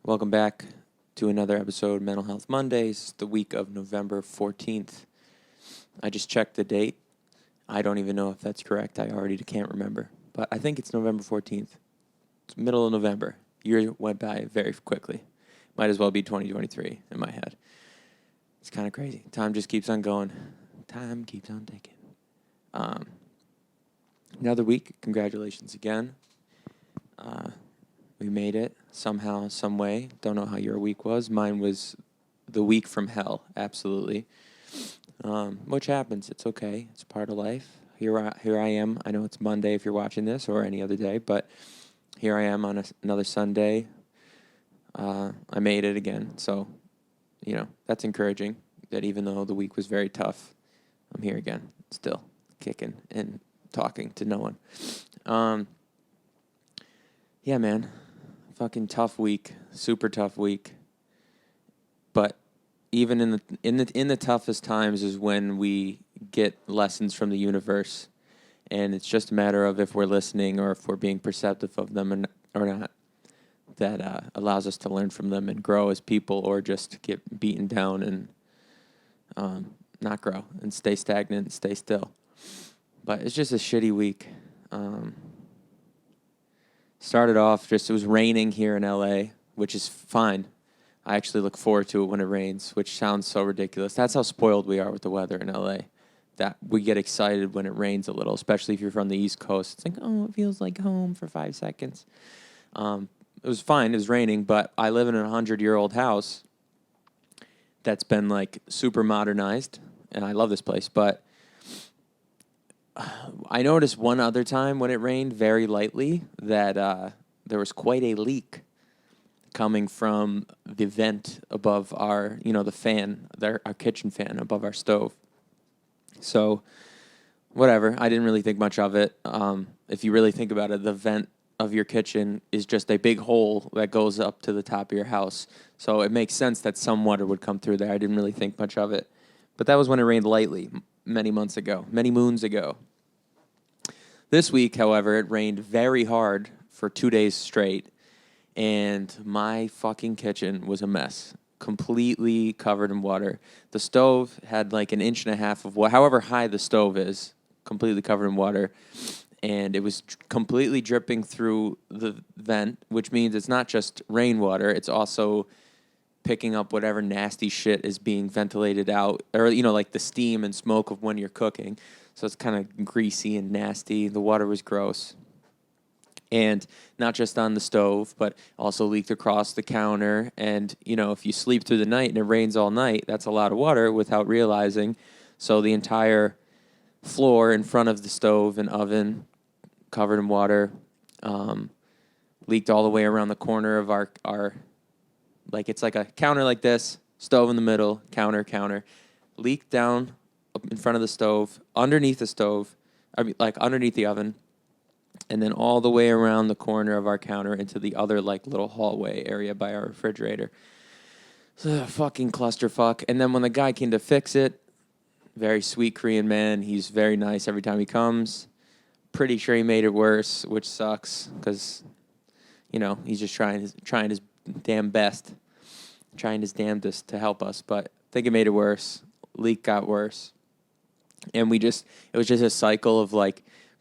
Welcome back to another episode of Mental Health Mondays, the week of November 14th. I just checked the date. I don't even know if that's correct. I already can't remember. But I think it's November 14th. It's middle of November. Year went by very quickly. Might as well be 2023 in my head. It's kind of crazy. Time just keeps on going. Time keeps on ticking. Another week. Congratulations again. We made it somehow, some way. Don't know how your week was. Mine was the week from hell, absolutely. Which happens. It's okay. It's part of life. Here I am. I know it's Monday if you're watching this or any other day, but here I am on another Sunday. I made it again. So, that's encouraging that even though the week was very tough, I'm here again, still kicking and talking to no one. Yeah, man. Fucking tough week, super tough week. But even in the toughest times is when we get lessons from the universe, and it's just a matter of if we're listening or if we're being perceptive of them or not. That allows us to learn from them and grow as people, or just get beaten down and not grow and stay stagnant and stay still. But it's just a shitty week. Started off it was raining here in LA, which is fine. I actually look forward to it when it rains, which sounds so ridiculous. That's how spoiled we are with the weather in LA, that we get excited when it rains a little, especially if you're from the East Coast. It's like, oh, it feels like home for 5 seconds. It was fine. It was raining, but I live in a 100-year-old house that's been like super modernized, and I love this place, but I noticed one other time when it rained very lightly that there was quite a leak coming from the vent above our, the fan, our kitchen fan above our stove. So, whatever. I didn't really think much of it. If you really think about it, the vent of your kitchen is just a big hole that goes up to the top of your house. So it makes sense that some water would come through there. I didn't really think much of it. But that was when it rained lightly many moons ago. This week, however, it rained very hard for 2 days straight, and my fucking kitchen was a mess, completely covered in water. The stove had like 1.5 inches of water, however high the stove is, completely covered in water, and it was completely dripping through the vent, which means it's not just rainwater, it's also picking up whatever nasty shit is being ventilated out, or, like the steam and smoke of when you're cooking. So it's kind of greasy and nasty. The water was gross. And not just on the stove, but also leaked across the counter. And, if you sleep through the night and it rains all night, that's a lot of water without realizing. So the entire floor in front of the stove and oven covered in water, leaked all the way around the corner of our like, it's like a counter like this, stove in the middle, counter, leaked down up in front of the stove, underneath the stove, underneath the oven, and then all the way around the corner of our counter into the other, little hallway area by our refrigerator. So, fucking clusterfuck. And then when the guy came to fix it, very sweet Korean man, he's very nice every time he comes. Pretty sure he made it worse, which sucks, because, he's just trying his damn best, trying his damnedest to help us, but I think it made it worse. Leak got worse. And it was just a cycle of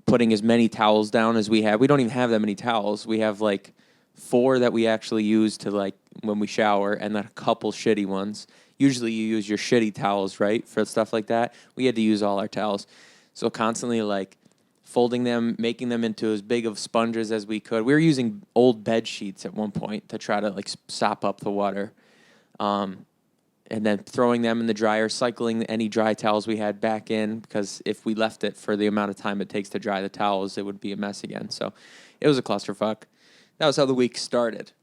putting as many towels down as we have. We don't even have that many towels. We have 4 that we actually use to when we shower, and then a couple shitty ones. Usually you use your shitty towels, right, for stuff like that. We had to use all our towels. So constantly folding them, making them into as big of sponges as we could. We were using old bed sheets at one point to try to sop up the water. And then throwing them in the dryer, cycling any dry towels we had back in, because if we left it for the amount of time it takes to dry the towels, it would be a mess again. So it was a clusterfuck. That was how the week started.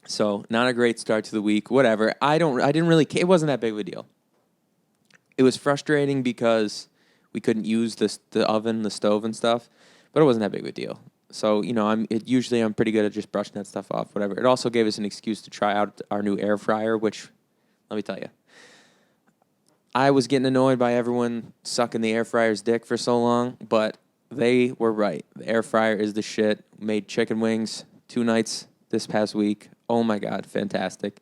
So not a great start to the week. Whatever. I didn't really care. It wasn't that big of a deal. It was frustrating because we couldn't use the oven, the stove and stuff, but it wasn't that big of a deal. So, usually I'm pretty good at just brushing that stuff off, whatever. It also gave us an excuse to try out our new air fryer, which, let me tell you, I was getting annoyed by everyone sucking the air fryer's dick for so long, but they were right. The air fryer is the shit. Made chicken wings 2 nights this past week. Oh my God, fantastic.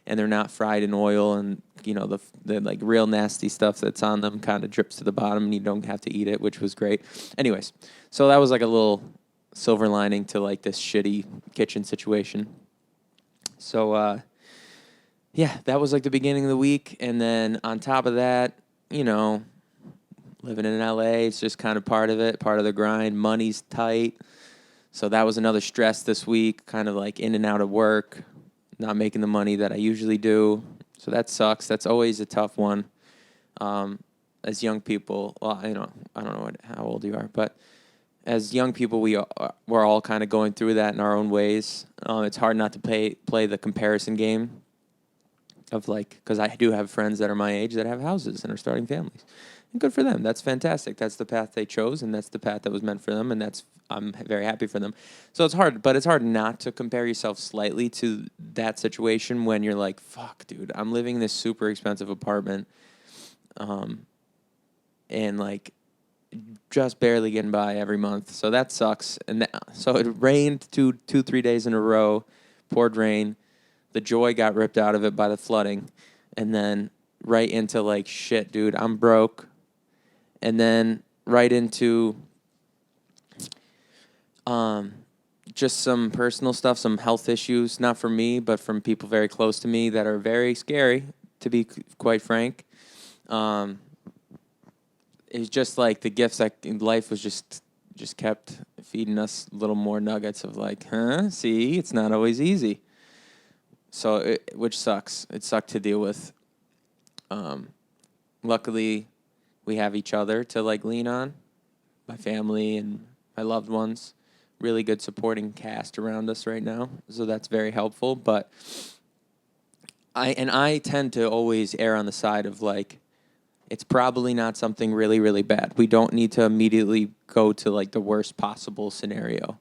And they're not fried in oil, and the like real nasty stuff that's on them kind of drips to the bottom, and you don't have to eat it, which was great. Anyways, so that was like a little silver lining to like this shitty kitchen situation. So yeah, that was like the beginning of the week, and then on top of that, you know, living in LA, it's just kind of part of it, part of the grind. Money's tight. So that was another stress this week, kind of like in and out of work, not making the money that I usually do. So that sucks. That's always a tough one. As young people, well, I don't know how old you are, but as young people, we're all kind of going through that in our own ways. It's hard not to play the comparison game of like, because I do have friends that are my age that have houses and are starting families. And good for them. That's fantastic. That's the path they chose, and that's the path that was meant for them, and I'm very happy for them. So it's hard, but it's hard not to compare yourself slightly to that situation when you're like, fuck, dude, I'm living in this super expensive apartment, and like just barely getting by every month. So that sucks. And so it rained 3 days in a row, poured rain. The joy got ripped out of it by the flooding, and then right into like, shit, dude, I'm broke. And then right into just some personal stuff, some health issues, not for me, but from people very close to me that are very scary, to be quite frank. It's just like the gifts that life was just kept feeding us little more nuggets of like, see, it's not always easy. So, which sucks. It sucked to deal with. Luckily, we have each other to like lean on, my family and my loved ones. Really good supporting cast around us right now, so that's very helpful. But I tend to always err on the side of like, it's probably not something really, really bad. We don't need to immediately go to like the worst possible scenario.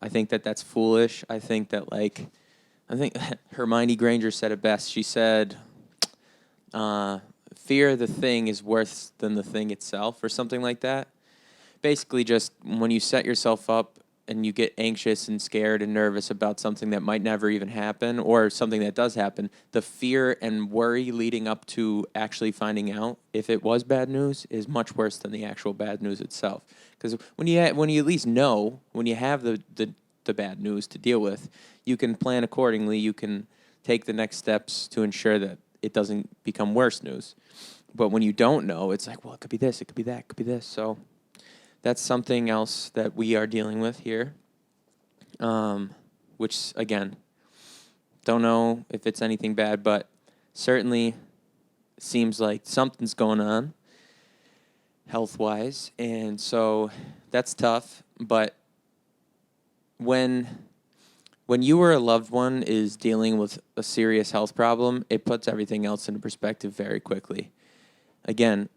I think that that's foolish. I think Hermione Granger said it best. She said, fear of the thing is worse than the thing itself, or something like that. Basically, just when you set yourself up and you get anxious and scared and nervous about something that might never even happen, or something that does happen, the fear and worry leading up to actually finding out if it was bad news is much worse than the actual bad news itself. Because when you at least know, when you have the bad news to deal with, you can plan accordingly. You can take the next steps to ensure that it doesn't become worse news. But when you don't know, it's like, well, it could be this, it could be that, it could be this. So that's something else that we are dealing with here, which, again, don't know if it's anything bad, but certainly seems like something's going on health-wise. And so that's tough. But when you or a loved one is dealing with a serious health problem, it puts everything else into perspective very quickly. Again,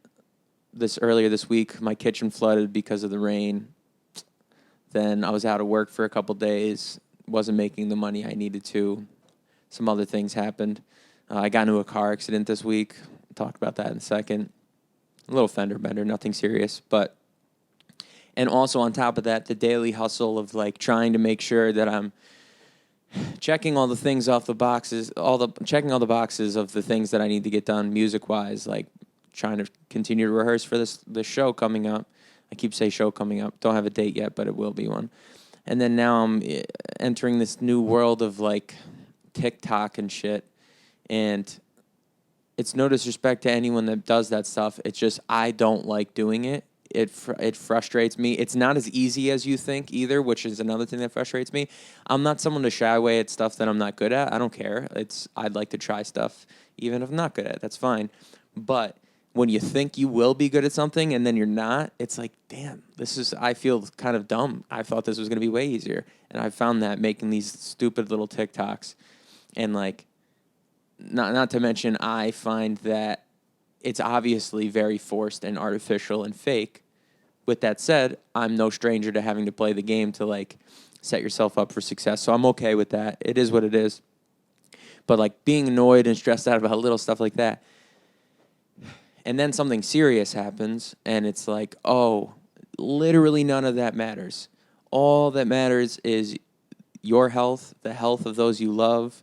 earlier this week, my kitchen flooded because of the rain. Then I was out of work for a couple days, wasn't making the money I needed to. Some other things happened. I got into a car accident this week. I'll talk about that in a second. A little fender bender, nothing serious, but. And also on top of that, the daily hustle of like trying to make sure that I'm checking all the things off the boxes, checking all the boxes of the things that I need to get done music-wise, like trying to continue to rehearse for this show coming up. I keep saying show coming up. Don't have a date yet, but it will be one. And then now I'm entering this new world of like TikTok and shit. And it's no disrespect to anyone that does that stuff. It's just I don't like doing it. It frustrates me. It's not as easy as you think either, which is another thing that frustrates me. I'm not someone to shy away at stuff that I'm not good at. I don't care. I'd like to try stuff even if I'm not good at it. That's fine. But when you think you will be good at something and then you're not, it's like, damn, I feel kind of dumb. I thought this was going to be way easier. And I found that making these stupid little TikToks and like, not to mention, I find that it's obviously very forced and artificial and fake. With that said, I'm no stranger to having to play the game to like set yourself up for success. So I'm okay with that. It is what it is. But like being annoyed and stressed out about little stuff like that, and then something serious happens, and it's like, oh, literally none of that matters. All that matters is your health, the health of those you love,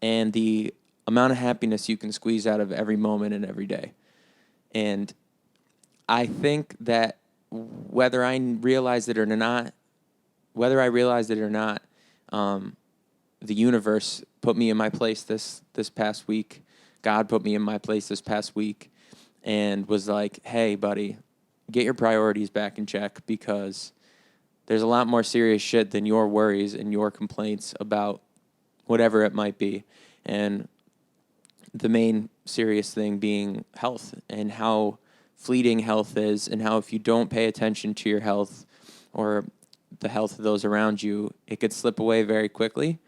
and the amount of happiness you can squeeze out of every moment and every day. And I think that whether I realized it or not, um, the universe put me in my place this past week. God put me in my place this past week, and was like, "Hey, buddy, get your priorities back in check, because there's a lot more serious shit than your worries and your complaints about whatever it might be." And the main serious thing being health, and how fleeting health is, and how if you don't pay attention to your health or the health of those around you, it could slip away very quickly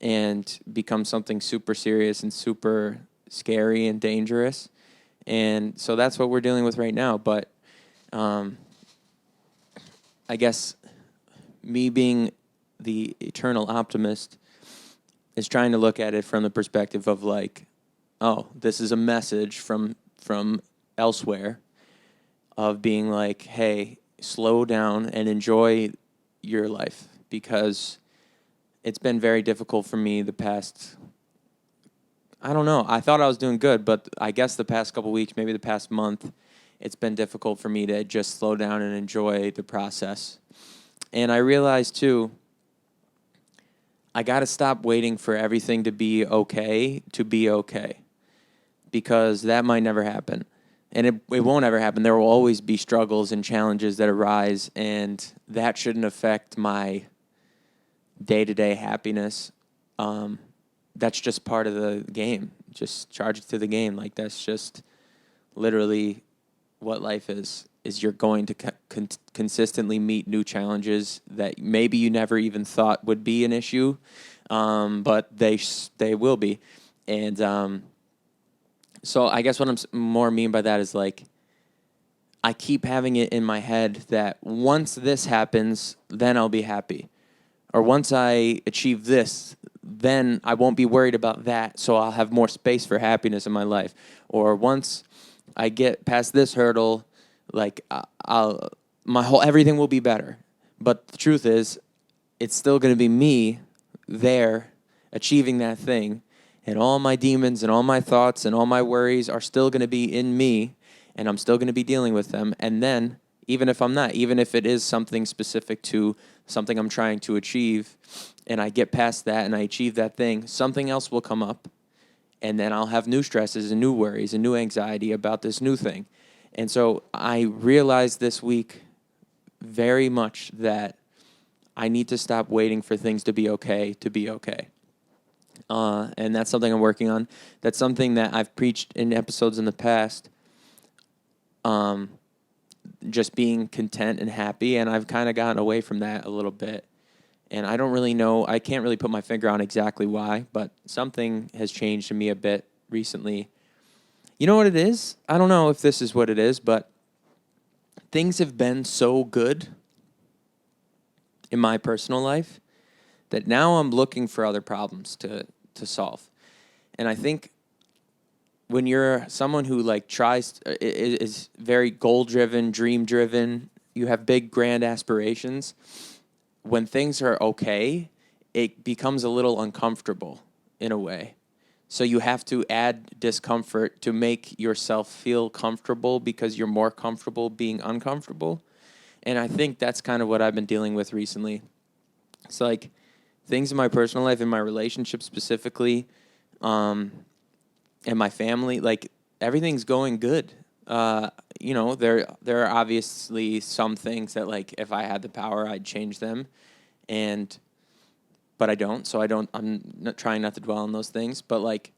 and become something super serious and super scary and dangerous. And so that's what we're dealing with right now. But I guess me being the eternal optimist is trying to look at it from the perspective of like, oh, this is a message from elsewhere of being like, hey, slow down and enjoy your life, because it's been very difficult for me the past, I don't know, I thought I was doing good, but I guess the past couple weeks, maybe the past month, it's been difficult for me to just slow down and enjoy the process. And I realized too, I got to stop waiting for everything to be okay, because that might never happen. And it won't ever happen. There will always be struggles and challenges that arise, and that shouldn't affect my day-to-day happiness. That's just part of the game. Just charge it to the game. Like, that's just literally what life is you're going to consistently meet new challenges that maybe you never even thought would be an issue, but they will be. And so I guess what I'm more mean by that is, like, I keep having it in my head that once this happens, then I'll be happy. Or once I achieve this, then I won't be worried about that, so I'll have more space for happiness in my life. Or once I get past this hurdle, like, everything will be better. But the truth is, it's still going to be me there achieving that thing, and all my demons and all my thoughts and all my worries are still going to be in me, and I'm still going to be dealing with them. And then, even if it is something specific to something I'm trying to achieve, and I get past that and I achieve that thing, something else will come up, and then I'll have new stresses and new worries and new anxiety about this new thing. And so I realized this week very much that I need to stop waiting for things to be okay to be okay. And that's something I'm working on. That's something that I've preached in episodes in the past, just being content and happy, and I've kind of gotten away from that a little bit. And I don't really know, I can't really put my finger on exactly why, but something has changed in me a bit recently. You know what it is? I don't know if this is what it is, but things have been so good in my personal life that now I'm looking for other problems to solve. And I think when you're someone who like is very goal-driven, dream-driven, you have big, grand aspirations, when things are okay, it becomes a little uncomfortable in a way. So you have to add discomfort to make yourself feel comfortable, because you're more comfortable being uncomfortable. And I think that's kind of what I've been dealing with recently. It's like things in my personal life, in my relationship specifically, and my family, like everything's going good. There are obviously some things that, like, if I had the power, I'd change them, but I don't. So I'm not trying not to dwell on those things. But like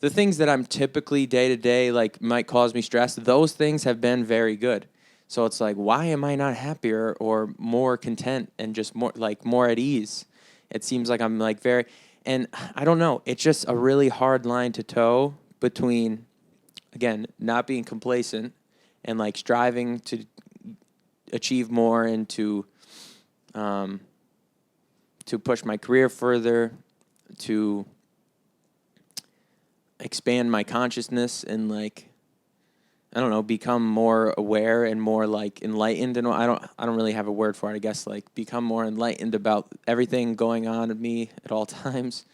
the things that I'm typically day to day, like, might cause me stress, those things have been very good. So it's like, why am I not happier or more content and just more at ease? It seems like I'm like and I don't know. It's just a really hard line to toe between, again, not being complacent and like striving to achieve more and to push my career further, to expand my consciousness, and like I don't know, become more aware and more like enlightened, and I don't really have a word for it. I guess like become more enlightened about everything going on in me at all times,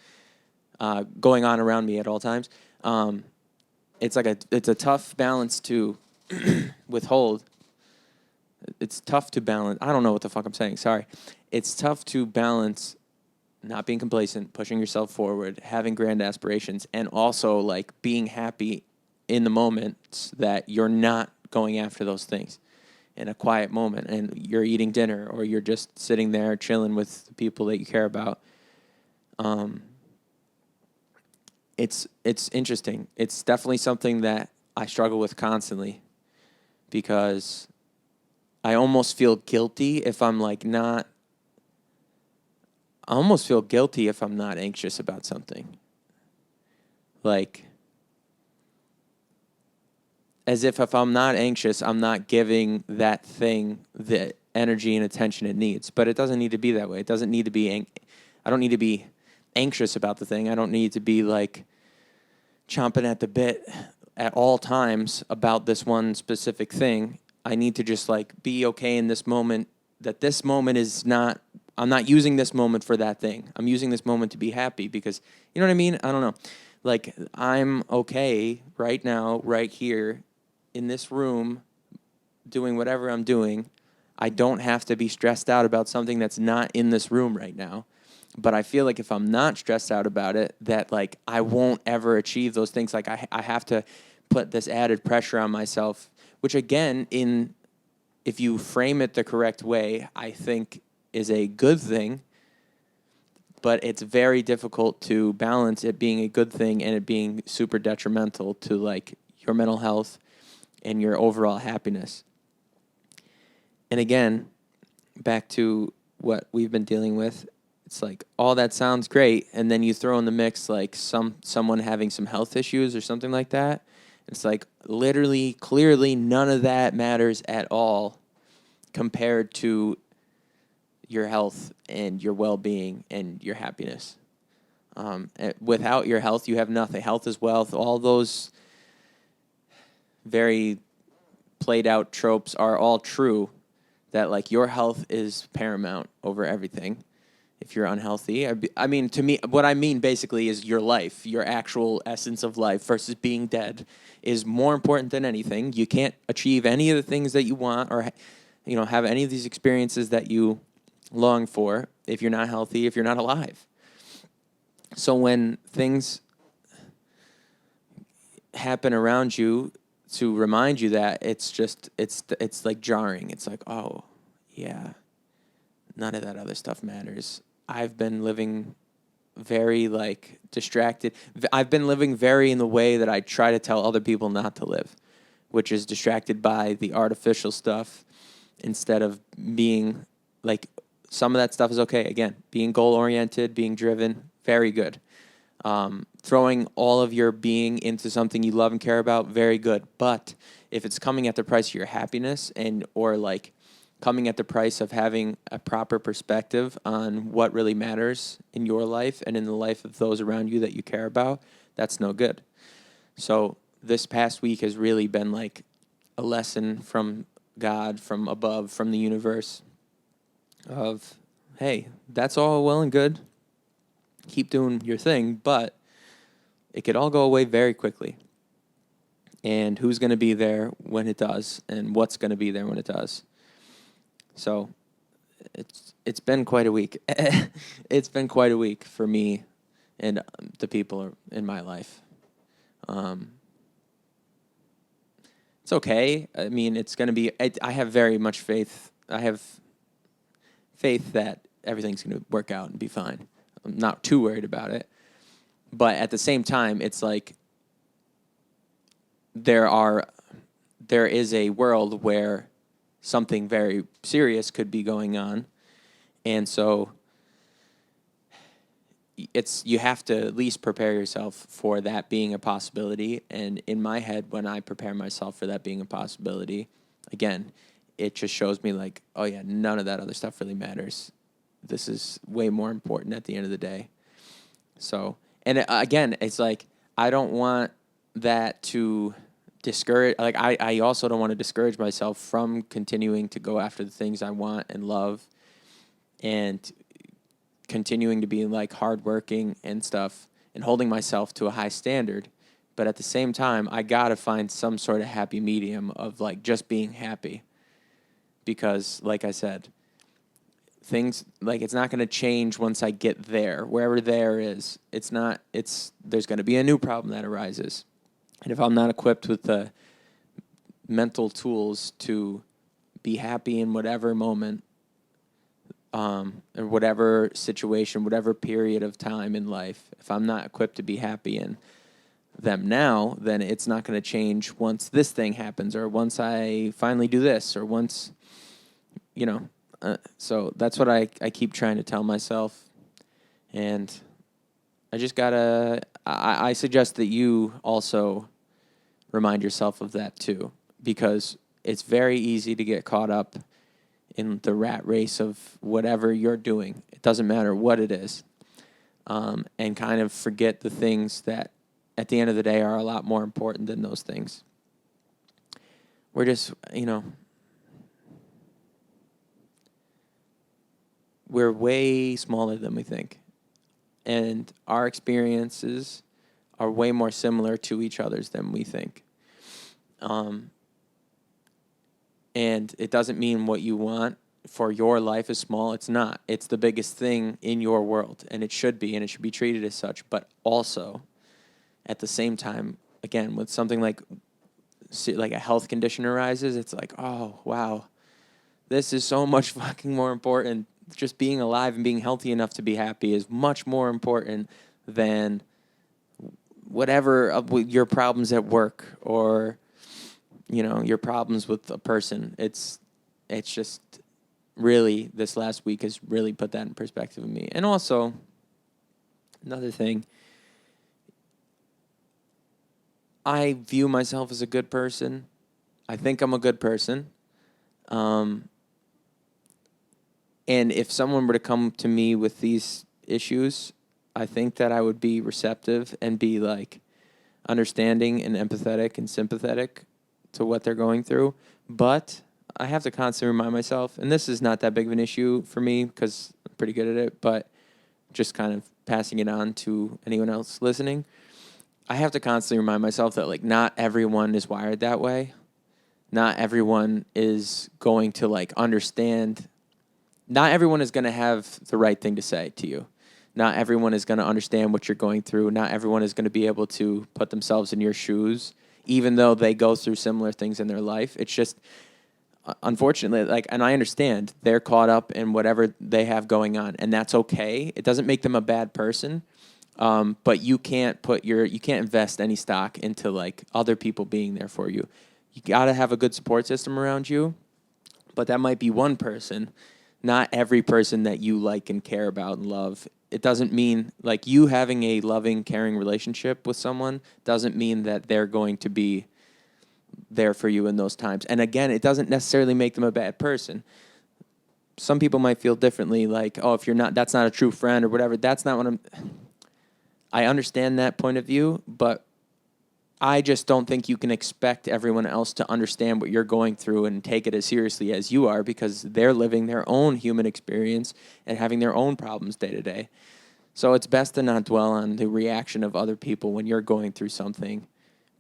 going on around me at all times. Um, it's a tough balance to withhold. It's tough to balance. I don't know what the fuck I'm saying. Sorry. It's tough to balance not being complacent, pushing yourself forward, having grand aspirations, and also like being happy in the moments that you're not going after those things in a quiet moment and you're eating dinner or you're just sitting there chilling with the people that you care about. Um, it's interesting. It's definitely something that I struggle with constantly because I almost feel guilty if I'm like not. I almost feel guilty if I'm not anxious about something. Like, as if I'm not anxious, I'm not giving that thing the energy and attention it needs. But it doesn't need to be that way. It doesn't need to be. I don't need to be anxious about the thing. I don't need to be like chomping at the bit at all times about this one specific thing. I need to just like be okay in this moment. That this moment is not. I'm not using this moment for that thing. I'm using this moment to be happy because you know what I mean. I don't know. Like I'm okay right now, right here in this room doing whatever I'm doing. I don't have to be stressed out about something that's not in this room right now. But I feel like if I'm not stressed out about it, that like I won't ever achieve those things. Like I have to put this added pressure on myself, which again, if you frame it the correct way, I think is a good thing. But it's very difficult to balance it being a good thing and it being super detrimental to like your mental health and your overall happiness. And again, back to what we've been dealing with, it's like all that sounds great, and then you throw in the mix like someone having some health issues or something like that. It's like literally, clearly, none of that matters at all compared to your health and your well-being and your happiness. Without your health, you have nothing. Health is wealth. All those very played out tropes are all true, that like your health is paramount over everything. If you're unhealthy, I mean, to me, what I mean basically is your life, your actual essence of life versus being dead is more important than anything. You can't achieve any of the things that you want or, have any of these experiences that you long for if you're not healthy, if you're not alive. So when things happen around you to remind you that, it's like jarring. It's like, oh, yeah, none of that other stuff matters. I've been living very like distracted. I've been living very in the way that I try to tell other people not to live, which is distracted by the artificial stuff instead of being like, some of that stuff is okay. Again, being goal oriented, being driven, very good. Throwing all of your being into something you love and care about, very good. But if it's coming at the price of your happiness or like coming at the price of having a proper perspective on what really matters in your life and in the life of those around you that you care about, that's no good. So this past week has really been like a lesson from God, from above, from the universe of, hey, that's all well and good. Keep doing your thing, but it could all go away very quickly. And who's going to be there when it does, and what's going to be there when it does. So it's been quite a week. It's been quite a week for me and the people in my life. It's okay. I mean, it's going to be. I have very much faith. I have faith that everything's going to work out and be fine. I'm not too worried about it. But at the same time, it's like there is a world where something very serious could be going on. And so you have to at least prepare yourself for that being a possibility. And in my head, when I prepare myself for that being a possibility, again, it just shows me like, oh yeah, none of that other stuff really matters. This is way more important at the end of the day. So, and again, it's like, I don't want that to discourage. Like I also don't want to discourage myself from continuing to go after the things I want and love, and continuing to be like hardworking and stuff, and holding myself to a high standard. But at the same time, I gotta find some sort of happy medium of like just being happy, because, like I said, things like it's not going to change once I get there. Wherever there is, it's not. It's there's going to be a new problem that arises, and if I'm not equipped with the mental tools to be happy in whatever moment, or whatever situation, whatever period of time in life, if I'm not equipped to be happy in them now, then it's not going to change once this thing happens, or once I finally do this, or once, you know. So that's what I keep trying to tell myself. And I just gotta, I suggest that you also remind yourself of that too, because it's very easy to get caught up in the rat race of whatever you're doing. It doesn't matter what it is. And kind of forget the things that at the end of the day are a lot more important than those things. We're just, we're way smaller than we think. And our experiences are way more similar to each other's than we think. And it doesn't mean what you want for your life is small. It's not. It's the biggest thing in your world, and it should be, and it should be treated as such. But also, at the same time, again, with something like a health condition arises, it's like, oh, wow, this is so much fucking more important. Just being alive and being healthy enough to be happy is much more important than whatever your problems at work, or your problems with a person. It's just really, this last week has really put that in perspective of me. And also, another thing, I view myself as a good person. I think I'm a good person. And if someone were to come to me with these issues, I think that I would be receptive and be like understanding and empathetic and sympathetic to what they're going through. But I have to constantly remind myself, and this is not that big of an issue for me because I'm pretty good at it, but just kind of passing it on to anyone else listening, I have to constantly remind myself that like not everyone is wired that way. Not everyone is going to like understand. Not everyone is going to have the right thing to say to you. Not everyone is going to understand what you're going through. Not everyone is going to be able to put themselves in your shoes, even though they go through similar things in their life. It's just, unfortunately, and I understand they're caught up in whatever they have going on, and that's okay. It doesn't make them a bad person, but you can't invest any stock into like other people being there for you. You got to have a good support system around you, but that might be one person. Not every person that you like and care about and love. It doesn't mean like you having a loving, caring relationship with someone doesn't mean that they're going to be there for you in those times. And again, it doesn't necessarily make them a bad person. Some people might feel differently, like, oh, if you're not, that's not a true friend or whatever. That's not what I understand that point of view, but I just don't think you can expect everyone else to understand what you're going through and take it as seriously as you are, because they're living their own human experience and having their own problems day to day. So it's best to not dwell on the reaction of other people when you're going through something,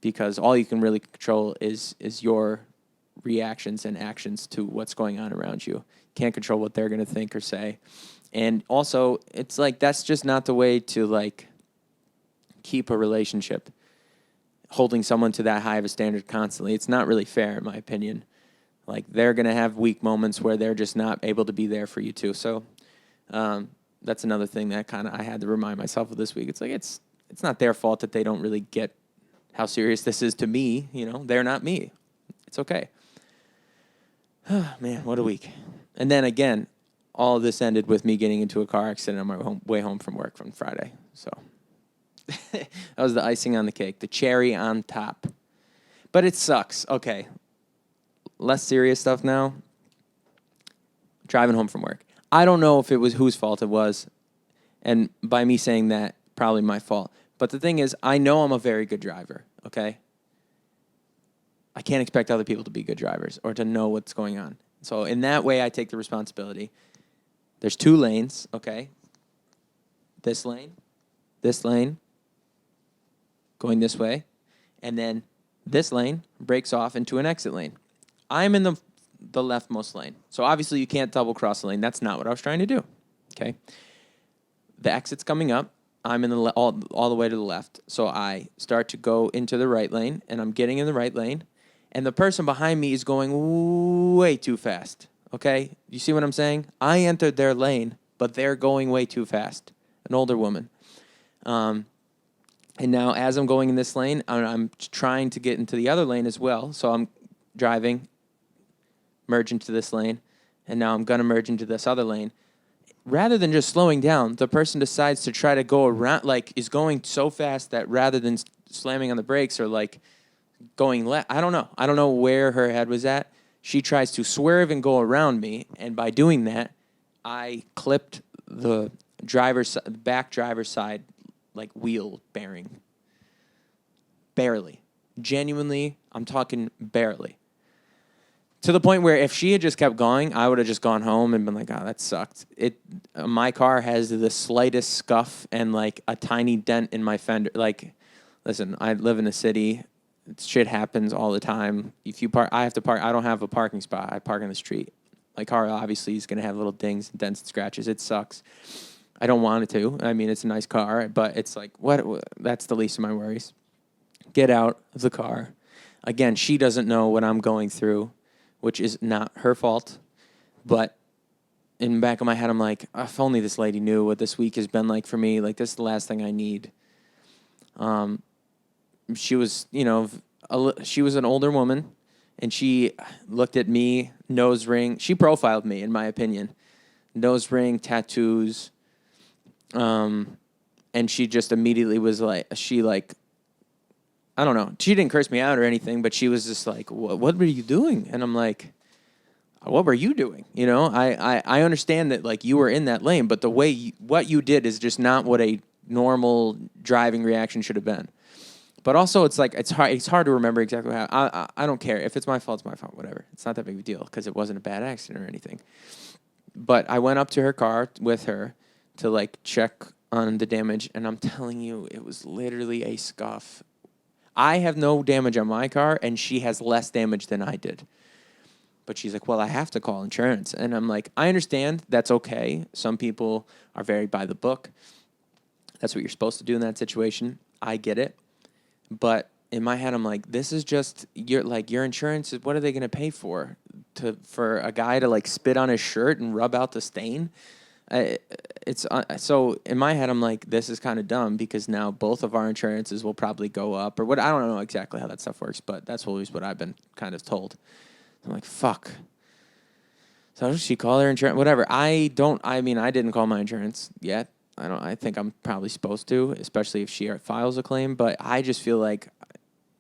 because all you can really control is your reactions and actions to what's going on around you. You can't control what they're going to think or say. And also, it's like that's just not the way to like keep a relationship. Holding someone to that high of a standard constantly, it's not really fair, in my opinion. Like, they're going to have weak moments where they're just not able to be there for you, too. So that's another thing that kind of I had to remind myself of this week. It's like, it's not their fault that they don't really get how serious this is to me. They're not me. It's okay. Man, what a week. And then, again, all of this ended with me getting into a car accident on my way home from work from Friday. So that was the icing on the cake, the cherry on top. But it sucks. Okay. Less serious stuff now. Driving home from work. I don't know if it was whose fault it was. And by me saying that, probably my fault. But the thing is, I know I'm a very good driver, okay? I can't expect other people to be good drivers or to know what's going on. So in that way, I take the responsibility. There's 2 lanes, okay? This lane, going this way, and then this lane breaks off into an exit lane. I'm in the leftmost lane. So obviously you can't double cross the lane. That's not what I was trying to do, okay? The exit's coming up. I'm in the all the way to the left. So I start to go into the right lane, and I'm getting in the right lane, and the person behind me is going way too fast, okay? You see what I'm saying? I entered their lane, but they're going way too fast. An older woman. And now as I'm going in this lane, I'm trying to get into the other lane as well. So I'm driving, merge into this lane, and now I'm going to merge into this other lane. Rather than just slowing down, the person decides to try to go around, like, is going so fast that rather than slamming on the brakes or, like, going left, I don't know. I don't know where her head was at. She tries to swerve and go around me, and by doing that, I clipped the back driver's side, like, wheel bearing. Barely. Genuinely, I'm talking barely. To the point where if she had just kept going, I would have just gone home and been like, oh, that sucked. My car has the slightest scuff and, like, a tiny dent in my fender. Like, listen, I live in a city. Shit happens all the time. If you park, I have to park. I don't have a parking spot. I park on the street. My car obviously is going to have little dings and dents and scratches. It sucks. I don't want it to. I mean, it's a nice car, but it's like, what? That's the least of my worries. Get out of the car. Again, she doesn't know what I'm going through, which is not her fault. But in the back of my head, I'm like, if only this lady knew what this week has been like for me. Like, this is the last thing I need. She was, she was an older woman, and she looked at me, nose ring. She profiled me, in my opinion. Nose ring, tattoos. And she just immediately was like, I don't know. She didn't curse me out or anything, but she was just like, what were you doing? And I'm like, what were you doing? You know, I understand that, like, you were in that lane, but the way what you did is just not what a normal driving reaction should have been. But also, it's like, it's hard to remember exactly how. I don't care. If it's my fault, it's my fault. Whatever. It's not that big of a deal because it wasn't a bad accident or anything. But I went up to her car with her to, like, check on the damage, and I'm telling you, it was literally a scuff. I have no damage on my car, and she has less damage than I did. But she's like, well, I have to call insurance. And I'm like, I understand. That's okay. Some people are very by the book. That's what you're supposed to do in that situation. I get it. But in my head, I'm like, this is just, your insurance, what are they going to pay for? For a guy to, like, spit on his shirt and rub out the stain? So in my head, I'm like, this is kind of dumb because now both of our insurances will probably go up or what. I don't know exactly how that stuff works, but that's always what I've been kind of told. I'm like, fuck. So she called her insurance, whatever. I didn't call my insurance yet. I think I'm probably supposed to, especially if she files a claim, but I just feel like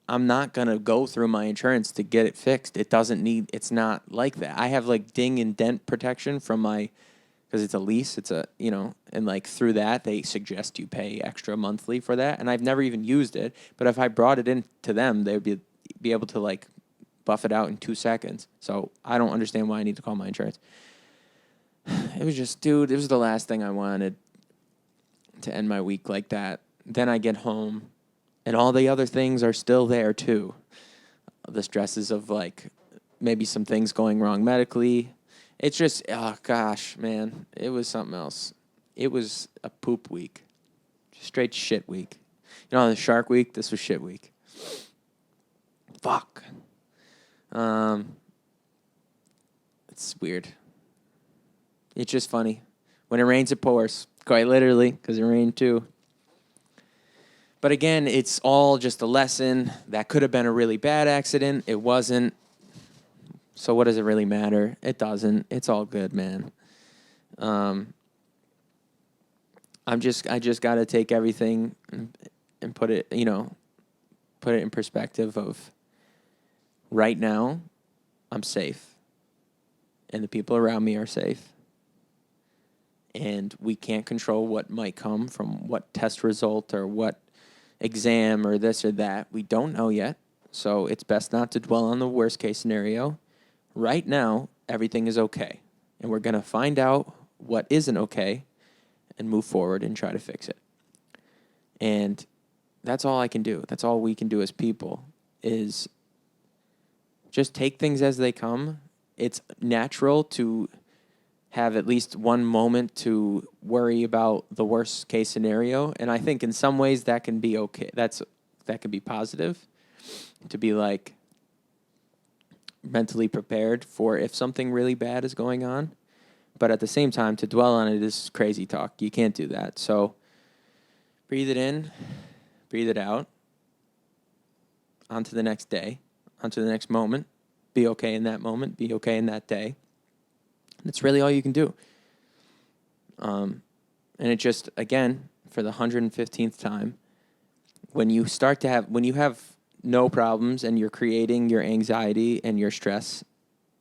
I'm not going to go through my insurance to get it fixed. It's not like that. I have, like, ding and dent protection from because it's a lease, and, like, through that, they suggest you pay extra monthly for that, and I've never even used it, but if I brought it in to them, they would be able to, like, buff it out in 2 seconds, so I don't understand why I need to call my insurance. It was just, dude, it was the last thing I wanted to end my week like that. Then I get home, and all the other things are still there, too. The stresses of, like, maybe some things going wrong medically. It's just, oh, gosh, man. It was something else. It was a poop week. Straight shit week. You know, the Shark Week, this was shit week. Fuck. It's weird. It's just funny. When it rains, it pours. Quite literally, because it rained too. But again, it's all just a lesson. That could have been a really bad accident. It wasn't. So what does it really matter? It doesn't. It's all good, man. I just got to take everything and put it in perspective of right now, I'm safe. And the people around me are safe. And we can't control what might come from what test result or what exam or this or that. We don't know yet. So it's best not to dwell on the worst case scenario. Right now, everything is okay. And we're going to find out what isn't okay and move forward and try to fix it. And that's all I can do. That's all we can do as people is just take things as they come. It's natural to have at least one moment to worry about the worst case scenario. And I think in some ways that can be okay. That can be positive, to be like mentally prepared for if something really bad is going on. But at the same time, to dwell on it is crazy talk. You can't do that. So breathe it in, breathe it out, on to the next day, on to the next moment. Be okay in that moment, be okay in that day. That's really all you can do. And it just, again, for the 115th time, when you have no problems and you're creating your anxiety and your stress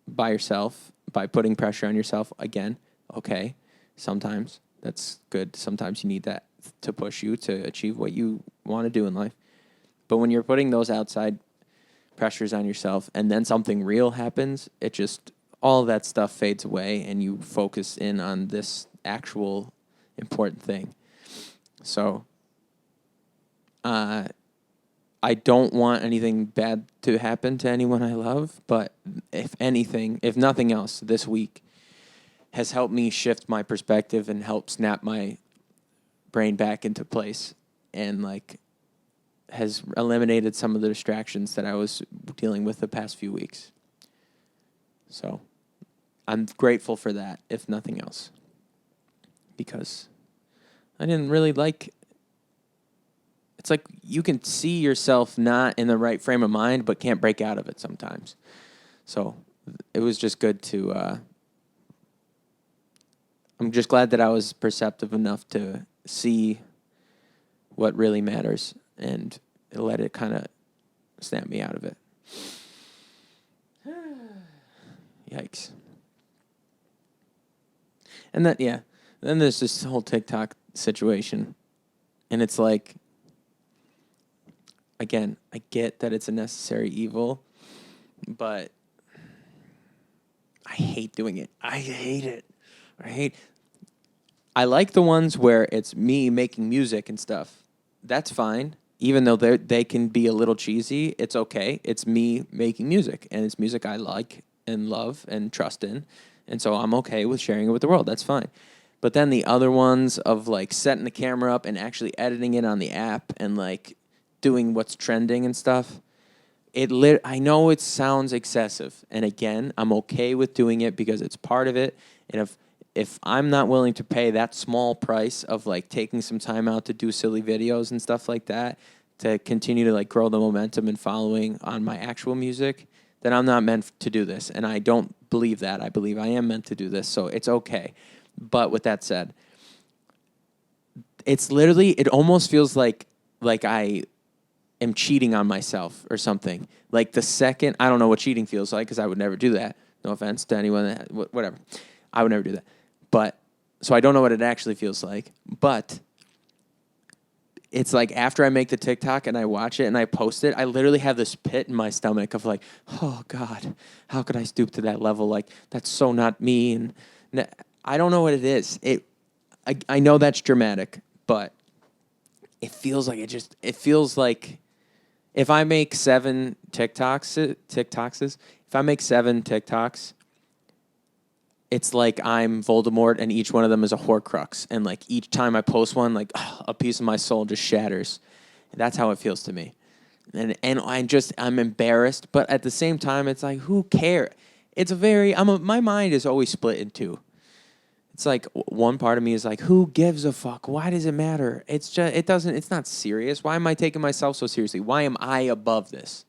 by yourself, by putting pressure on yourself, again, okay, sometimes that's good. Sometimes you need that to push you to achieve what you want to do in life. But when you're putting those outside pressures on yourself and then something real happens, it just, all that stuff fades away and you focus in on this actual important thing. So, I don't want anything bad to happen to anyone I love, but if nothing else, this week has helped me shift my perspective and help snap my brain back into place and like has eliminated some of the distractions that I was dealing with the past few weeks. So I'm grateful for that, if nothing else, because I didn't really like. It's like you can see yourself not in the right frame of mind, but can't break out of it sometimes. So it was just good to. I'm just glad that I was perceptive enough to see what really matters and let it kind of snap me out of it. Yikes. And then there's this whole TikTok situation. And it's like, again, I get that it's a necessary evil, but I hate doing it. I hate it. I like the ones where it's me making music and stuff. That's fine. Even though they can be a little cheesy, it's okay. It's me making music, and it's music I like and love and trust in. And so I'm okay with sharing it with the world. That's fine. But then the other ones of like setting the camera up and actually editing it on the app and like doing what's trending and stuff, I know it sounds excessive. And again, I'm okay with doing it because it's part of it. And if I'm not willing to pay that small price of like taking some time out to do silly videos and stuff like that to continue to like grow the momentum and following on my actual music, then I'm not meant to do this. And I don't believe that. I believe I am meant to do this. So it's okay. But with that said, it's literally, it almost feels like I am cheating on myself or something. Like the second, I don't know what cheating feels like because I would never do that. No offense to anyone, whatever. I would never do that. But, so I don't know what it actually feels like. But it's like after I make the TikTok and I watch it and I post it, I literally have this pit in my stomach of like, oh God, how could I stoop to that level? Like, that's so not me. And I don't know what it is. I know that's dramatic, but it feels like it feels like if I make 7 TikToks, if I make 7 TikToks, it's like I'm Voldemort and each one of them is a Horcrux. And like each time I post one, like a piece of my soul just shatters. That's how it feels to me. And I'm embarrassed, but at the same time, it's like, who cares? My mind is always split in two. It's like one part of me is like, who gives a fuck? Why does it matter? It's not serious. Why am I taking myself so seriously? Why am I above this?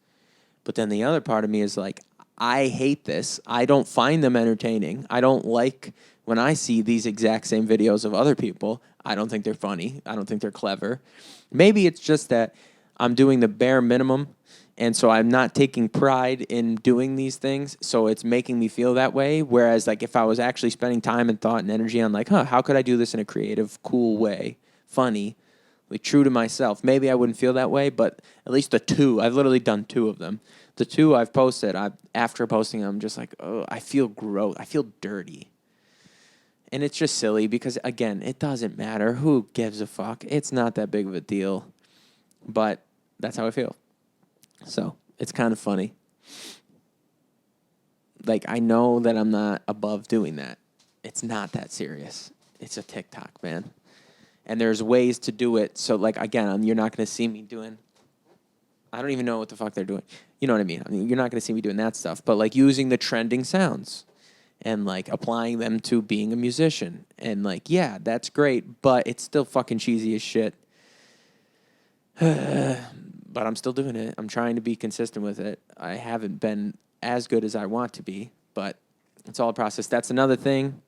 But then the other part of me is like, I hate this. I don't find them entertaining. I don't like when I see these exact same videos of other people. I don't think they're funny. I don't think they're clever. Maybe it's just that I'm doing the bare minimum, and so I'm not taking pride in doing these things, so it's making me feel that way. Whereas, like, if I was actually spending time and thought and energy on, like, how could I do this in a creative, cool way, funny, like true to myself. Maybe I wouldn't feel that way, but at least the two, I've literally done two of them. The two I've posted, after posting them, I'm just like, oh, I feel gross. I feel dirty. And it's just silly because, again, it doesn't matter. Who gives a fuck? It's not that big of a deal. But that's how I feel. So it's kind of funny. Like, I know that I'm not above doing that. It's not that serious. It's a TikTok, man. And there's ways to do it. So, like, again, you're not going to see me doing... I don't even know what the fuck they're doing. You know what I mean? You're not going to see me doing that stuff. But, like, using the trending sounds and, like, applying them to being a musician. And, like, yeah, that's great, but it's still fucking cheesy as shit. But I'm still doing it. I'm trying to be consistent with it. I haven't been as good as I want to be, but it's all a process. That's another thing.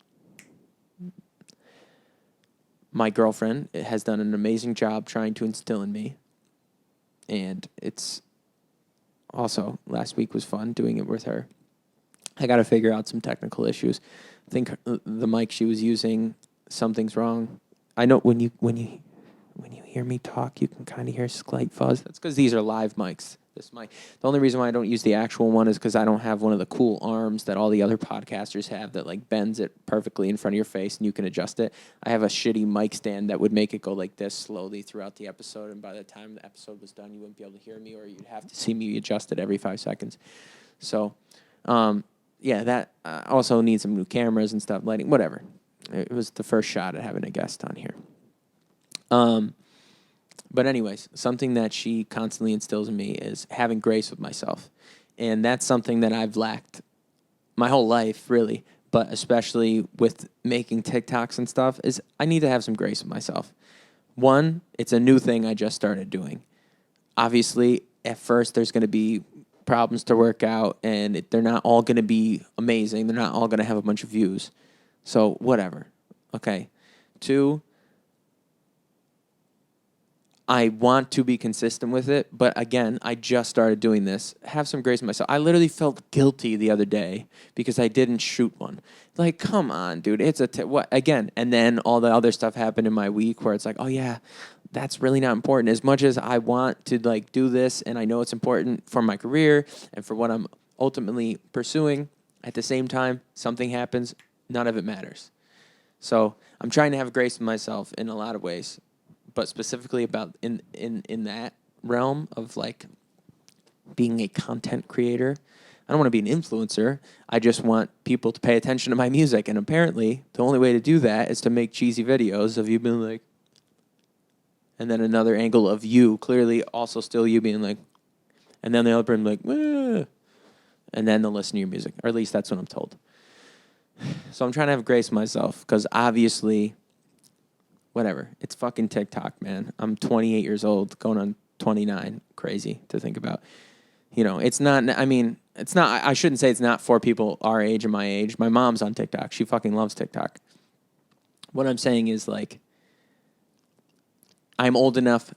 My girlfriend has done an amazing job trying to instill in me. And it's also, last week was fun doing it with her. I got to figure out some technical issues. I think the mic she was using, something's wrong. I know when you hear me talk, you can kind of hear slight fuzz. That's because these are live mics. This mic. The only reason why I don't use the actual one is because I don't have one of the cool arms that all the other podcasters have that like bends it perfectly in front of your face and you can adjust it. I have a shitty mic stand that would make it go like this slowly throughout the episode, and by the time the episode was done, you wouldn't be able to hear me, or you'd have to see me adjust it every 5 seconds. So, yeah, that also needs some new cameras and stuff, lighting, whatever. It was the first shot at having a guest on here. But anyways, something that she constantly instills in me is having grace with myself. And that's something that I've lacked my whole life, really, but especially with making TikToks and stuff, is I need to have some grace with myself. One, it's a new thing I just started doing. Obviously, at first, there's going to be problems to work out, and they're not all going to be amazing. They're not all going to have a bunch of views. So, whatever. Okay. Two, I want to be consistent with it, but again, I just started doing this. Have some grace with myself. I literally felt guilty the other day because I didn't shoot one. Like, come on, dude. It's what again? And then all the other stuff happened in my week where it's like, oh yeah, that's really not important. As much as I want to like do this, and I know it's important for my career and for what I'm ultimately pursuing, at the same time, something happens. None of it matters. So I'm trying to have grace with myself in a lot of ways. But specifically about in that realm of like being a content creator, I don't want to be an influencer. I just want people to pay attention to my music. And apparently, the only way to do that is to make cheesy videos of you being like, and then another angle of you, clearly also still you being like, and then the other person like, eh, and then they'll listen to your music. Or at least that's what I'm told. So I'm trying to have grace with myself because obviously... whatever. It's fucking TikTok, man. I'm 28 years old, going on 29. Crazy to think about. You know, it's not, I mean, it's not, I shouldn't say it's not for people our age and my age. My mom's on TikTok. She fucking loves TikTok. What I'm saying is, like, I'm old enough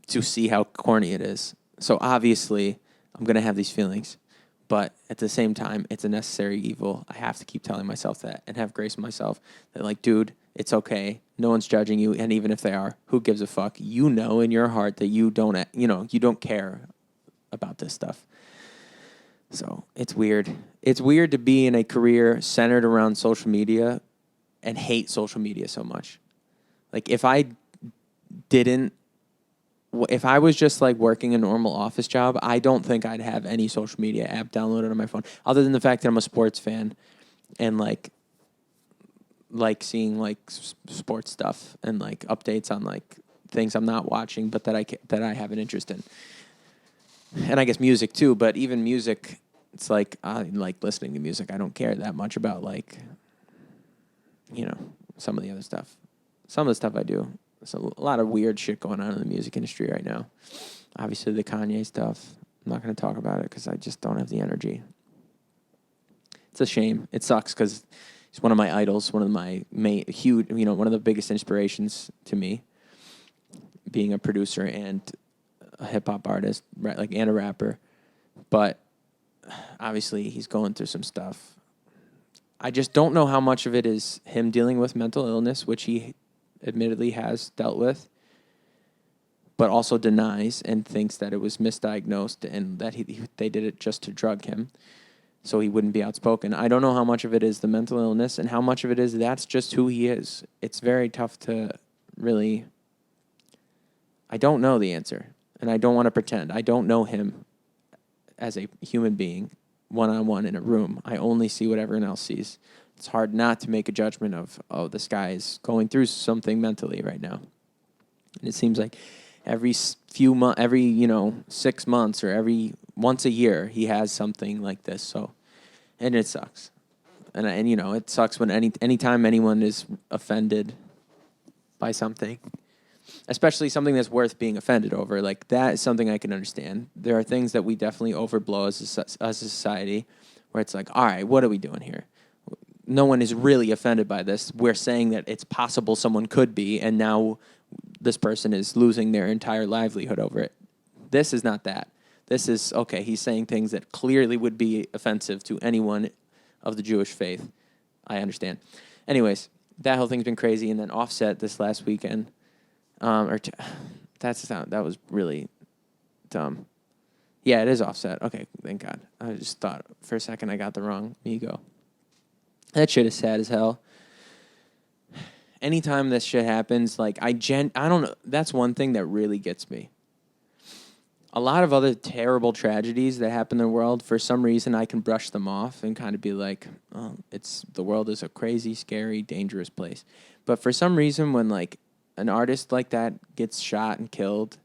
to see how corny it is. So obviously, I'm going to have these feelings. But at the same time, it's a necessary evil. I have to keep telling myself that and have grace with myself that, like, dude, it's okay. No one's judging you. And even if they are, who gives a fuck? You know in your heart that you don't care about this stuff. So it's weird. It's weird to be in a career centered around social media and hate social media so much. Like, if I was just like working a normal office job, I don't think I'd have any social media app downloaded on my phone, other than the fact that I'm a sports fan and like seeing like sports stuff and like updates on like things I'm not watching, but that I have an interest in, and I guess music too. But even music, it's like I like listening to music. I don't care that much about like, some of the other stuff. Some of the stuff I do. There's a lot of weird shit going on in the music industry right now. Obviously, the Kanye stuff. I'm not going to talk about it because I just don't have the energy. It's a shame. It sucks because he's one of my idols, one of my huge, one of the biggest inspirations to me, being a producer and a hip-hop artist, right, and a rapper. But obviously, he's going through some stuff. I just don't know how much of it is him dealing with mental illness, which he admittedly has dealt with, but also denies and thinks that it was misdiagnosed and that they did it just to drug him so he wouldn't be outspoken. I don't know how much of it is the mental illness and how much of it is that's just who he is. It's very tough to really... I don't know the answer, and I don't want to pretend. I don't know him as a human being, one-on-one in a room. I only see what everyone else sees. It's hard not to make a judgment of, oh, this guy is going through something mentally right now. And it seems like every 6 months or once a year, he has something like this. So, and it sucks. And it sucks when anytime anyone is offended by something, especially something that's worth being offended over. Like, that is something I can understand. There are things that we definitely overblow as a society where it's like, all right, what are we doing here? No one is really offended by this. We're saying that it's possible someone could be, and now this person is losing their entire livelihood over it. This is not that. This is, okay, he's saying things that clearly would be offensive to anyone of the Jewish faith. I understand. Anyways, that whole thing's been crazy. And then Offset this last weekend, that was really dumb. Yeah, it is Offset. Okay, thank God. I just thought for a second I got the wrong Migo. That shit is sad as hell. Anytime this shit happens, like, I don't know. That's one thing that really gets me. A lot of other terrible tragedies that happen in the world, for some reason, I can brush them off and kind of be like, oh, the world is a crazy, scary, dangerous place. But for some reason, when, like, an artist like that gets shot and killed,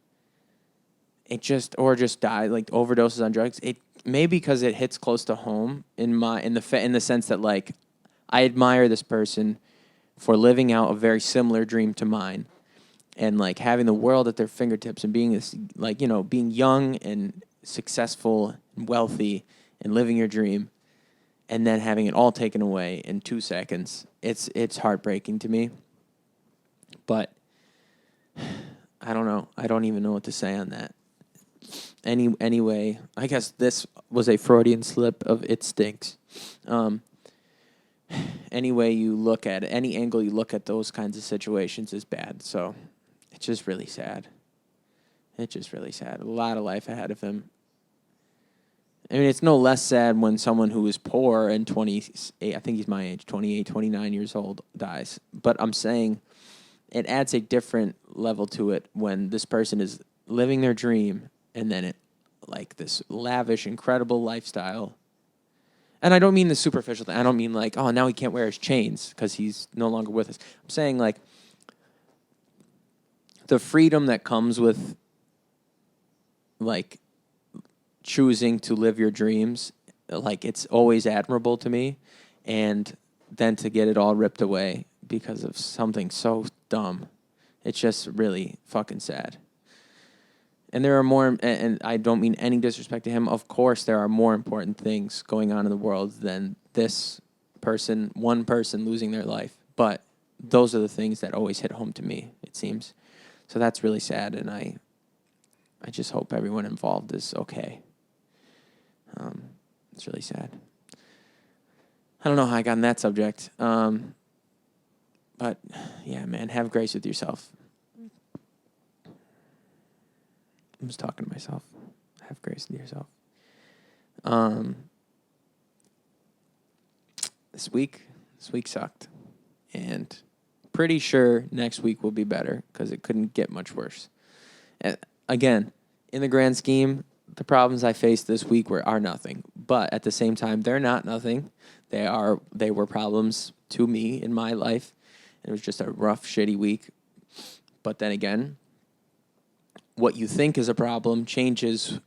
or just died, like overdoses on drugs, it maybe because it hits close to home in the sense that, like, I admire this person for living out a very similar dream to mine, and, like, having the world at their fingertips and being this, like, being young and successful and wealthy and living your dream, and then having it all taken away in 2 seconds. It's heartbreaking to me. But I don't know. I don't even know what to say on that. Anyway, I guess this was a Freudian slip of it stinks. Any way you look at it, any angle you look at those kinds of situations is bad. So it's just really sad. It's just really sad. A lot of life ahead of him. I mean, it's no less sad when someone who is poor and 28, I think he's my age, 28, 29 years old, dies. But I'm saying it adds a different level to it when this person is living their dream and then like this lavish, incredible lifestyle. And I don't mean the superficial thing. I don't mean like, oh, now he can't wear his chains because he's no longer with us. I'm saying, like, the freedom that comes with, like, choosing to live your dreams, like, it's always admirable to me. And then to get it all ripped away because of something so dumb, it's just really fucking sad. And there are more, and I don't mean any disrespect to him. Of course, there are more important things going on in the world than one person losing their life. But those are the things that always hit home to me, it seems. So that's really sad, and I just hope everyone involved is okay. It's really sad. I don't know how I got on that subject. But, yeah, man, have grace with yourself. I'm just talking to myself. Have grace with yourself. This week sucked. And pretty sure next week will be better because it couldn't get much worse. And again, in the grand scheme, the problems I faced this week are nothing. But at the same time, they're not nothing. They were problems to me in my life. And it was just a rough, shitty week. But then again, what you think is a problem changes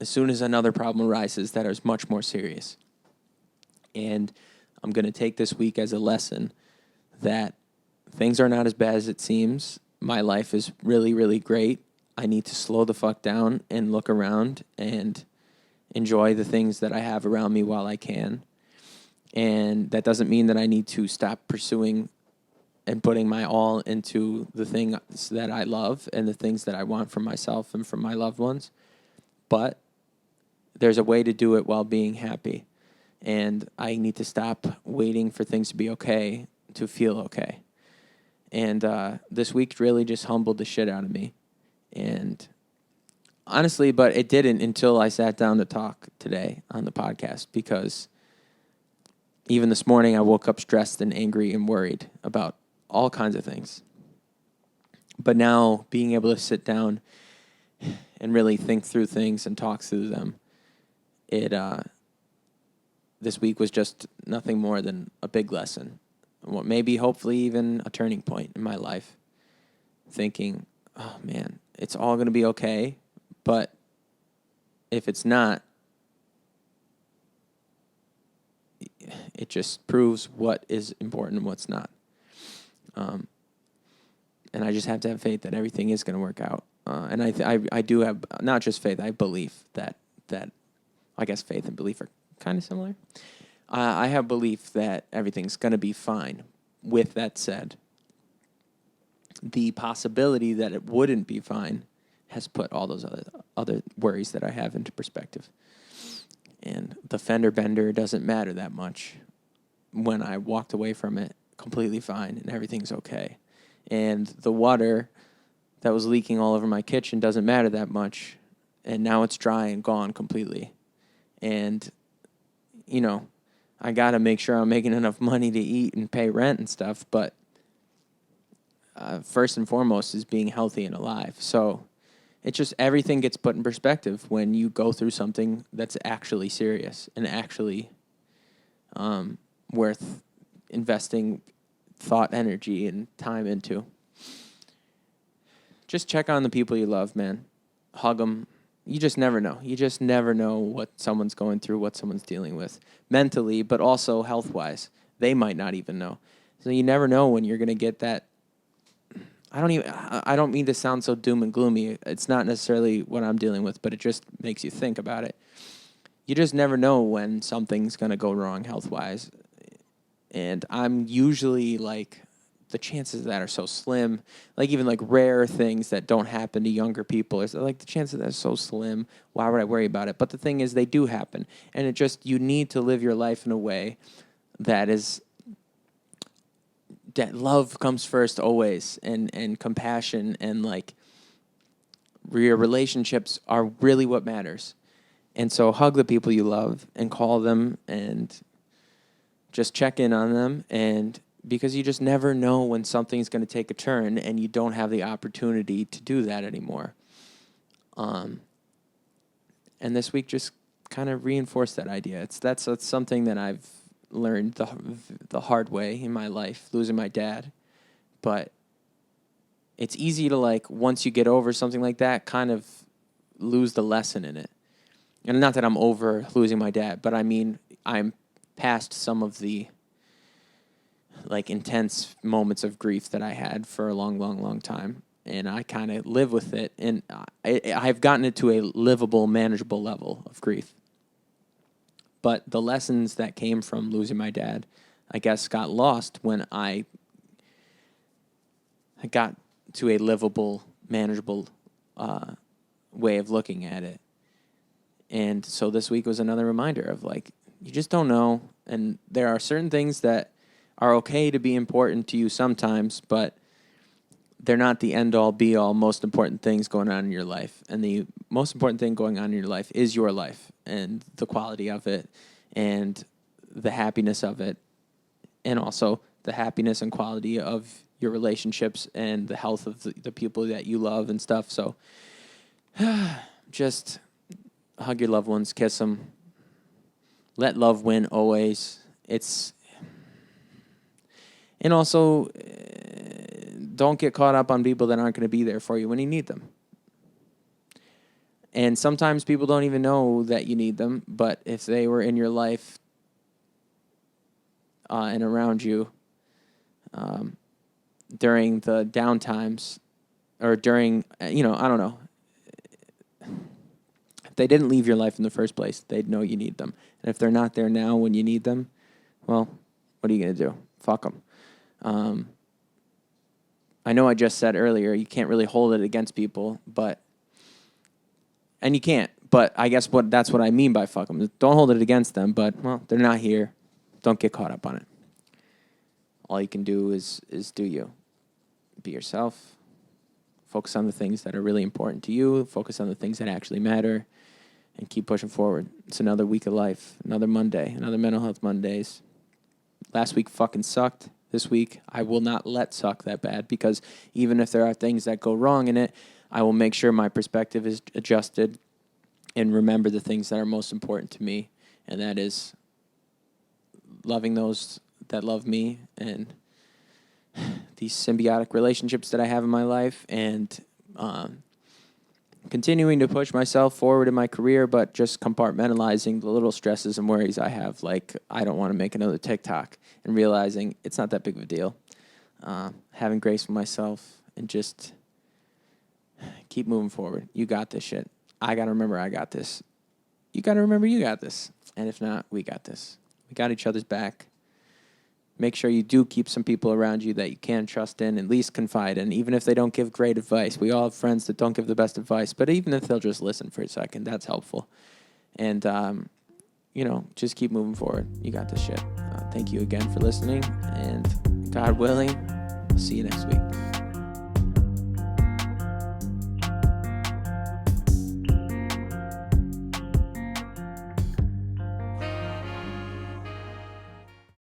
as soon as another problem arises that is much more serious. And I'm going to take this week as a lesson that things are not as bad as it seems. My life is really, really great. I need to slow the fuck down and look around and enjoy the things that I have around me while I can. And that doesn't mean that I need to stop pursuing and putting my all into the things that I love and the things that I want for myself and for my loved ones. But there's a way to do it while being happy. And I need to stop waiting for things to be okay to feel okay. And this week really just humbled the shit out of me. And honestly, but it didn't until I sat down to talk today on the podcast, because even this morning I woke up stressed and angry and worried about all kinds of things. But now being able to sit down and really think through things and talk through them, this week was just nothing more than a big lesson. Maybe, hopefully, even a turning point in my life. Thinking, oh man, it's all going to be okay. But if it's not, it just proves what is important and what's not. And I just have to have faith that everything is going to work out. And I do have not just faith, I have belief that I guess faith and belief are kind of similar. I have belief that everything's going to be fine. With that said, the possibility that it wouldn't be fine has put all those other worries that I have into perspective. And the fender bender doesn't matter that much when I walked away from it completely fine and everything's okay. And the water that was leaking all over my kitchen doesn't matter that much, and now it's dry and gone completely. And, you know, I got to make sure I'm making enough money to eat and pay rent and stuff, but first and foremost is being healthy and alive. So it's just everything gets put in perspective when you go through something that's actually serious and actually worth investing thought, energy, and time into. Just check on the people you love, man. Hug them. You just never know. You just never know what someone's going through, what someone's dealing with mentally, but also health-wise. They might not even know. So you never know when you're going to get that. I don't mean to sound so doom and gloomy. It's not necessarily what I'm dealing with, but it just makes you think about it. You just never know when something's going to go wrong health-wise. And I'm usually like, the chances of that are so slim. Like even like rare things that don't happen to younger people, is like the chances of that are so slim. Why would I worry about it? But the thing is, they do happen. And it just, you need to live your life in a way that love comes first always, and compassion, and like your relationships are really what matters. And so hug the people you love and call them and just check in on them, and because you just never know when something's going to take a turn and you don't have the opportunity to do that anymore. And this week just kind of reinforced that idea. That's something that I've learned the hard way in my life, losing my dad. But it's easy to, like, once you get over something like that, kind of lose the lesson in it. And not that I'm over losing my dad, but I mean, I'm past some of the like intense moments of grief that I had for a long time, and I kind of live with it, and I've gotten it to a livable, manageable level of grief. But the lessons that came from losing my dad, I guess, got lost when I got to a livable, manageable way of looking at it. And so this week was another reminder of, like, you just don't know, and there are certain things that are okay to be important to you sometimes, but they're not the end-all, be-all, most important things going on in your life. And the most important thing going on in your life is your life and the quality of it and the happiness of it, and also the happiness and quality of your relationships and the health of the people that you love and stuff. So just hug your loved ones, kiss them. Let love win always. And also, don't get caught up on people that aren't going to be there for you when you need them. And sometimes people don't even know that you need them, but if they were in your life and around you during the downtimes, or during, I don't know, if they didn't leave your life in the first place, they'd know you need them. And if they're not there now when you need them, well, what are you going to do? Fuck them. I know I just said earlier you can't really hold it against people, and you can't. But I guess that's what I mean by fuck them. Don't hold it against them, but, well, they're not here. Don't get caught up on it. All you can do is do you. Be yourself. Focus on the things that are really important to you. Focus on the things that actually matter. And keep pushing forward. It's another week of life. Another Monday. Another Mental Health Mondays. Last week fucking sucked. This week, I will not let suck that bad, because even if there are things that go wrong in it, I will make sure my perspective is adjusted and remember the things that are most important to me, and that is loving those that love me and these symbiotic relationships that I have in my life, and continuing to push myself forward in my career, but just compartmentalizing the little stresses and worries I have. Like, I don't want to make another TikTok, and realizing it's not that big of a deal. Having grace with myself and just keep moving forward. You got this shit. I got to remember I got this. You got to remember you got this. And if not, we got this. We got each other's back. Make sure you do keep some people around you that you can trust in, at least confide in, even if they don't give great advice. We all have friends that don't give the best advice, but even if they'll just listen for a second, that's helpful. And, just keep moving forward. You got this shit. Thank you again for listening, and God willing, I'll see you next week.